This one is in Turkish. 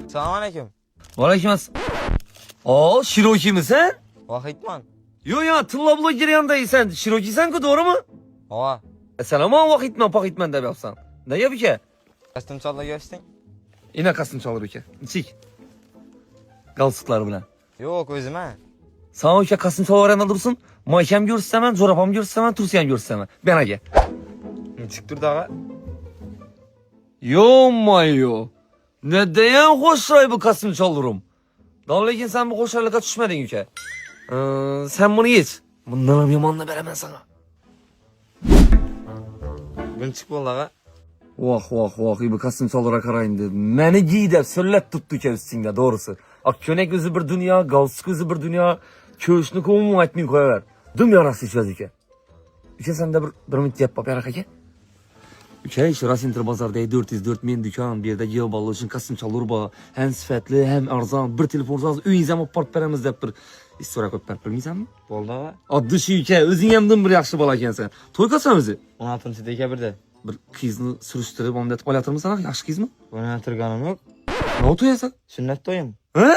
Assalomu alaykum. Aleyküm assalom. O Şirokimisan? Vahidman. Yo, tilla bloger yanındaysan. Şirokisan-ku, doğru mu? Ova. Assalomu Vahidman, Pahidman deb yapsan. Ne yap uka? Kostyum chalda görsün. Inaqasini chalur uka. Ichik. Galstuklar bilan. Yo'q, o'zim-a. Sana uka qasım çalvaran dursun. Maykam görürsemen, zorapam görürsemen, Tursiyam görürsemen. Ben aga. Nechik turdi og'a? Yo mayo. Ne deyen hoşray bu qasım çalırım. Daha lekin sen bu hoşraylığa düşmedin uka. Sen bunu geç. Bundan ham yomonini beraman sana. Bunchik bo'ldi og'a. Vah, bu qasım çalıra qarayindi. Meni giy deb so'llab tutdi uka ustingda, doğrusu. Akkönek o'zi bir dunyo, galstuk o'zi bir dunyo. Ko'shni ko'mib aytmay qo'yaver. Dum yarasi ichadi uka. Uka senda bir minut gap bop yarak aka. Uka, shu Rasenter bozorda 404 men do'kon, bu yerda geoballo uchun qasım çalur bor. Hem sifatli, hem arzon. Bir telefon olsangiz uyingizga olib borib beramiz deb bir istora qo'yib berib bilmaysanmi? Bo'ldi og'a. Oddiy shu uka, o'zing ham bir yaxshi bola ekansan. To'y qilsan o'zi? 16-dekabrda. Bir qizni surishtirib omdat qo'yatirmisan? Yaxshi qizmi? Buni turganim yo'q. Ne to'yasan? Sunnat to'yim. Ha?